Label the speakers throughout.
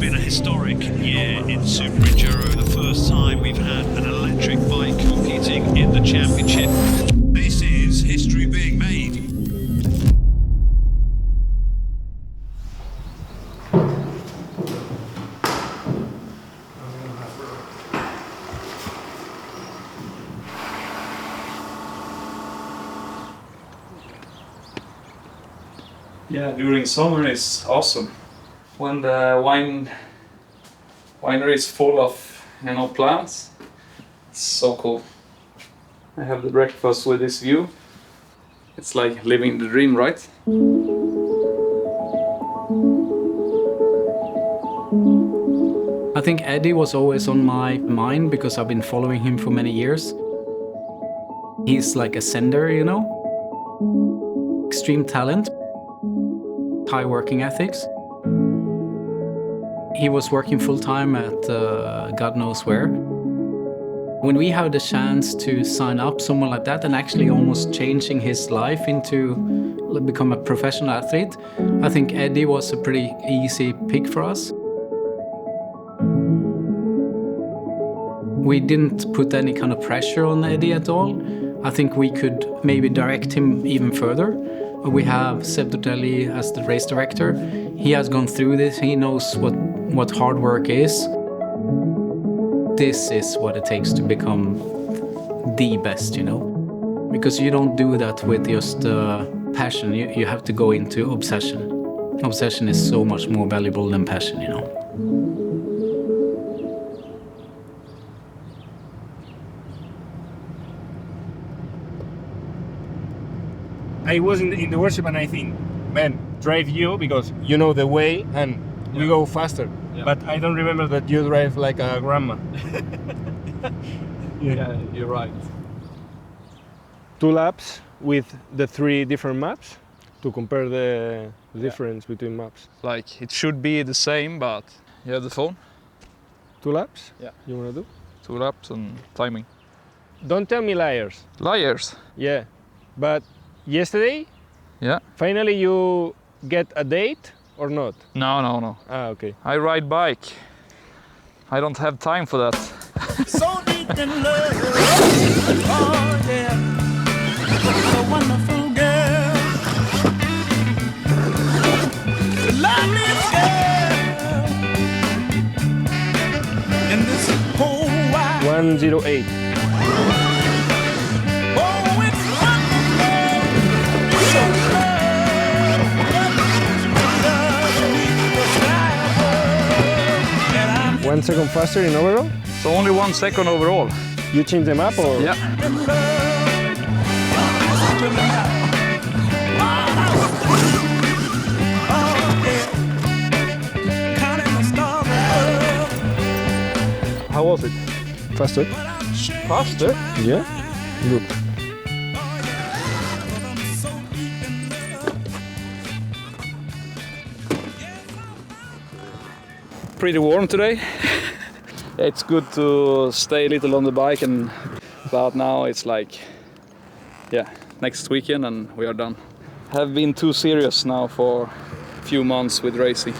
Speaker 1: been a historic year in SuperEnduro. The first time we've had an electric bike competing in the championship. This is history being made.
Speaker 2: Yeah, during summer is awesome. When the winery is full of plants, it's so cool. I have the breakfast with this view. It's like living the dream, right?
Speaker 3: I think Eddie was always on my mind because I've been following him for many years. He's like a sender, you know? Extreme talent. High working ethics. He was working full-time at God knows where. When we had the chance to sign up someone like that and actually almost changing his life into become a professional athlete, I think Eddie was a pretty easy pick for us. We didn't put any kind of pressure on Eddie at all. I think we could maybe direct him even further. We have Seb Tortelli as the race director. He has gone through this. He knows what hard work is. This is what it takes to become the best, you know? Because you don't do that with just passion. You have to go into obsession. Obsession is so much more valuable than passion, you know?
Speaker 4: I was in the workshop and I think, man, drive you because you know the way and we go faster. Yeah. But I don't remember that you drive like a grandma.
Speaker 2: Yeah, you're right.
Speaker 4: 2 laps with the 3 different maps to compare the difference between maps.
Speaker 2: Like, it should be the same, but you have the phone?
Speaker 4: 2 laps?
Speaker 2: Yeah.
Speaker 4: You wanna do?
Speaker 2: 2 laps and timing.
Speaker 4: Don't tell me liars.
Speaker 2: Liars?
Speaker 4: Yeah, but yesterday,
Speaker 2: yeah,
Speaker 4: finally you get a date or not?
Speaker 2: No.
Speaker 4: Ah, okay.
Speaker 2: I ride bike. I don't have time for that.
Speaker 5: So deep in love, oh yeah, a wonderful girl, the loveliest girl in this whole wide
Speaker 4: 108.
Speaker 5: Oh, it's wonderful.
Speaker 4: 1 second faster in overall?
Speaker 2: So only 1 second overall.
Speaker 4: You change the map or?
Speaker 2: Yeah.
Speaker 4: How was it? Faster?
Speaker 2: Faster?
Speaker 4: Yeah? Look.
Speaker 2: Pretty warm today. It's good to stay a little on the bike, but now it's like, yeah, next weekend and we are done. Have been too serious now for a few months with racing.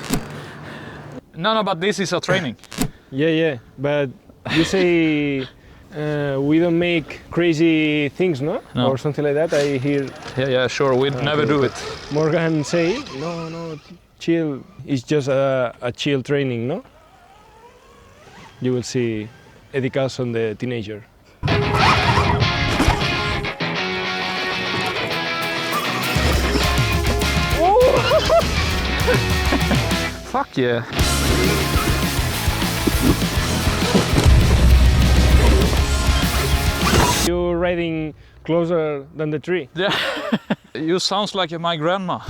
Speaker 2: No, but this is a training.
Speaker 4: Yeah, but you say we don't make crazy things, no? Or something like that, I hear.
Speaker 2: Yeah, sure, we'd never do it.
Speaker 4: Morgan say, no, chill, it's just a chill training, no? You will see Eddie Karlsson, the teenager.
Speaker 2: Fuck yeah.
Speaker 4: You're riding closer than the tree.
Speaker 2: Yeah. You sounds like my grandma.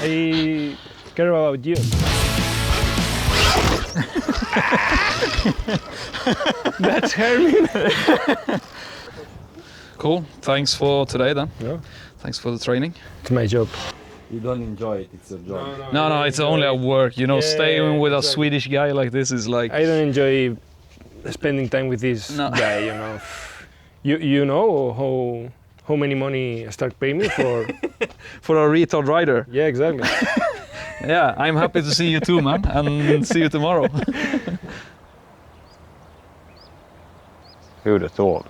Speaker 4: I care about you. That's Herman.
Speaker 2: Cool. Thanks for today then.
Speaker 4: Yeah.
Speaker 2: Thanks for the training.
Speaker 4: It's my job.
Speaker 6: You don't enjoy it, it's your job.
Speaker 2: No, it's only a work. You know,
Speaker 4: Yeah,
Speaker 2: staying with a
Speaker 4: exactly.
Speaker 2: Swedish guy like this is like...
Speaker 4: I don't enjoy spending time with this guy, you know. You know how many money start paying me for?
Speaker 2: For a retard rider.
Speaker 4: Yeah, exactly.
Speaker 2: Yeah, I'm happy to see you too, man, and see you tomorrow.
Speaker 7: Who would have thought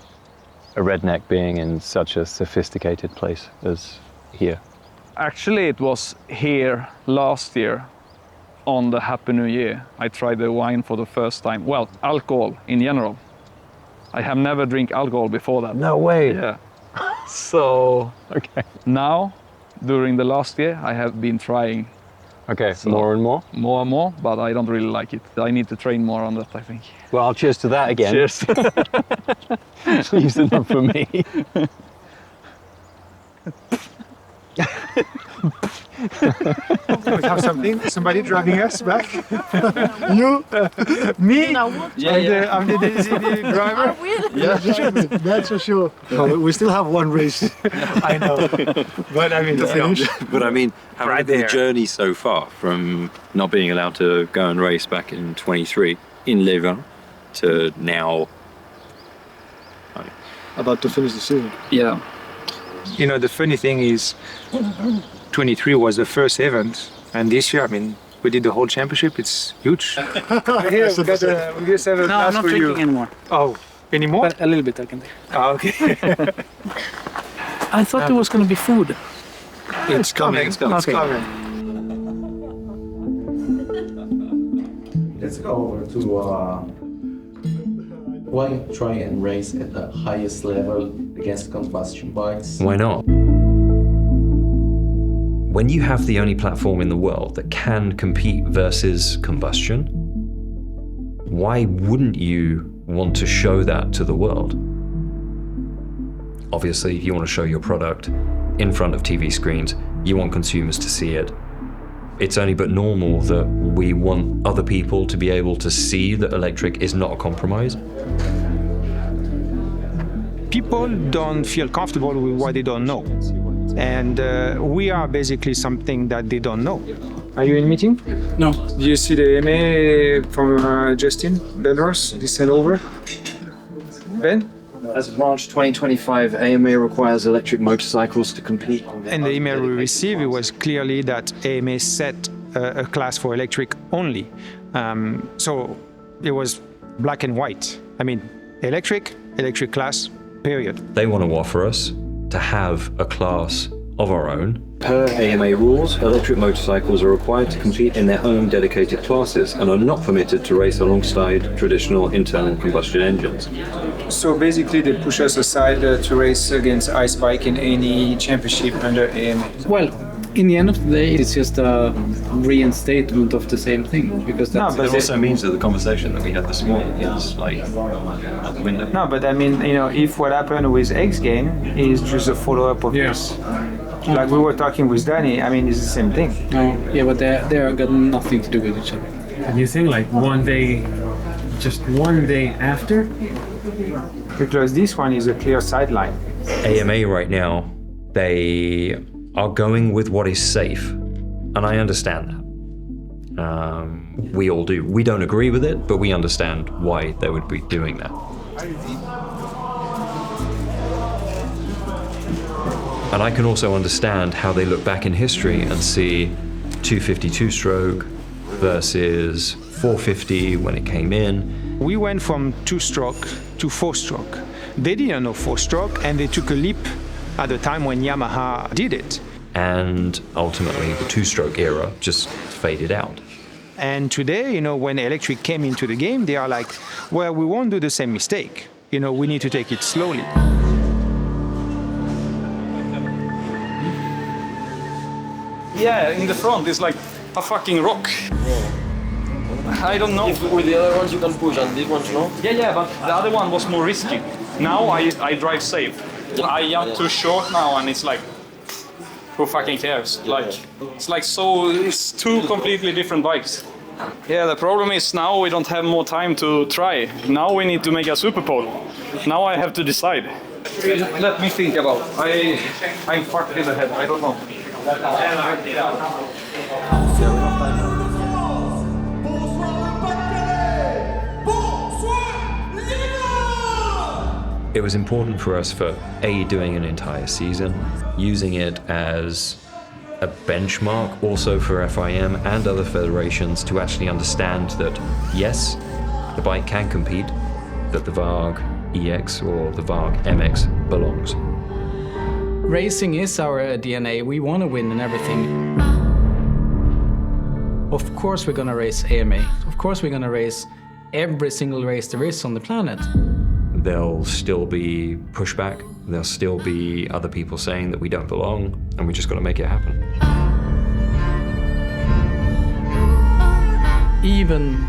Speaker 7: a redneck being in such a sophisticated place as here?
Speaker 2: Actually, it was here last year on the Happy New Year. I tried the wine for the first time. Well, alcohol in general. I have never drank alcohol before that.
Speaker 7: No way.
Speaker 2: Yeah. So
Speaker 7: Okay.
Speaker 2: now, during the last year, I have been trying
Speaker 7: Okay,
Speaker 2: So-
Speaker 7: more and more.
Speaker 2: more and more, but I don't really like it. I need to train more on that, I think.
Speaker 7: Well, I'll cheers to that again.
Speaker 2: Cheers.
Speaker 7: Use enough for me.
Speaker 8: We have something. Somebody driving us back. You, me. I'm the DCD driver. Yeah, that's for sure. We still have one race. I know, but I mean to finish.
Speaker 9: But I mean, how
Speaker 8: Right
Speaker 9: the
Speaker 8: there.
Speaker 9: journey so far from not being allowed to go and race back in 23 in Leuven to now.
Speaker 8: About to finish the season.
Speaker 2: Yeah.
Speaker 10: You know, the funny thing is 23 was the first event, and this year, I mean, we did the whole championship. It's huge.
Speaker 8: Here, we just have a
Speaker 3: No, I'm not drinking anymore.
Speaker 10: Oh, anymore?
Speaker 3: But a little bit I can take.
Speaker 10: Oh, okay.
Speaker 3: I thought there was going to be food.
Speaker 10: It's coming. It's coming.
Speaker 3: Okay.
Speaker 6: Let's go over to why try and race at the highest level against combustion bikes?
Speaker 11: Why not? When you have the only platform in the world that can compete versus combustion, why wouldn't you want to show that to the world? Obviously, you want to show your product in front of TV screens, you want consumers to see it. It's only but normal that we want other people to be able to see that electric is not a compromise.
Speaker 10: People don't feel comfortable with what they don't know. And we are basically something that they don't know.
Speaker 8: Are you in meeting?
Speaker 3: No.
Speaker 8: Do you see the EMA from Justin Bedros? They sent over. Ben?
Speaker 12: As of March 2025, AMA requires electric motorcycles to compete.
Speaker 10: And the email we received, it was clearly that AMA set a class for electric only. So it was black and white. I mean, electric class, period.
Speaker 11: They want to offer us to have a class of our own.
Speaker 9: Per AMA rules, electric motorcycles are required to compete in their own dedicated classes and are not permitted to race alongside traditional internal combustion engines.
Speaker 8: So basically, they push us aside to race against ice bike in any championship under AMA.
Speaker 3: Well, in the end of the day, it's just a reinstatement of the same thing, because that's
Speaker 9: But it also means that the conversation that we had this morning is like out the window.
Speaker 8: No, but I mean, you know, if what happened with X game is just a follow-up of this, like we were talking with Danny, I mean, it's the same thing.
Speaker 3: Yeah, but they got nothing to do with each other.
Speaker 4: And you think like one day, just one day after?
Speaker 8: Because this one is a clear sideline.
Speaker 11: AMA right now, they are going with what is safe, and I understand that. We all do. We don't agree with it, but we understand why they would be doing that. And I can also understand how they look back in history and see 252 stroke versus 450 when it came in.
Speaker 10: We went from 2-stroke to 4-stroke. They didn't know 4-stroke, and they took a leap at the time when Yamaha did it.
Speaker 11: And ultimately, the 2-stroke era just faded out.
Speaker 10: And today, you know, when electric came into the game, they are like, well, we won't do the same mistake. You know, we need to take it slowly.
Speaker 2: Yeah, in the front it's like a fucking rock. I don't know.
Speaker 12: With the other ones you can push, and these ones no?
Speaker 2: Yeah, but the other one was more risky. Now I drive safe. I am too short now, and it's like, who fucking cares? Like, it's like so, it's two completely different bikes. Yeah, the problem is now we don't have more time to try. Now we need to make a super pole. Now I have to decide. Let me think about. I'm fucked in the head. I don't know.
Speaker 11: It was important for us for doing an entire season, using it as a benchmark also for FIM and other federations to actually understand that yes, the bike can compete, that the VARG EX or the VARG MX belongs.
Speaker 3: Racing is our DNA. We want to win and everything. Of course we're gonna race AMA. Of course we're gonna race every single race there is on the planet.
Speaker 11: There'll still be pushback. There'll still be other people saying that we don't belong, and we just got to make it happen.
Speaker 3: Even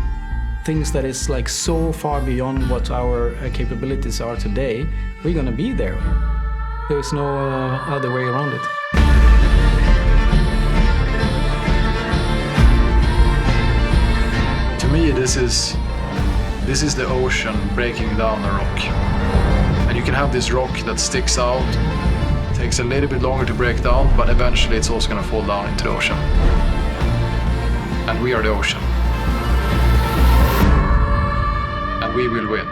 Speaker 3: things that is like so far beyond what our capabilities are today, we're gonna be there. There's no other way around it.
Speaker 13: To me, this is the ocean breaking down a rock. And you can have this rock that sticks out, takes a little bit longer to break down, but eventually it's also going to fall down into the ocean. And we are the ocean. And we will win.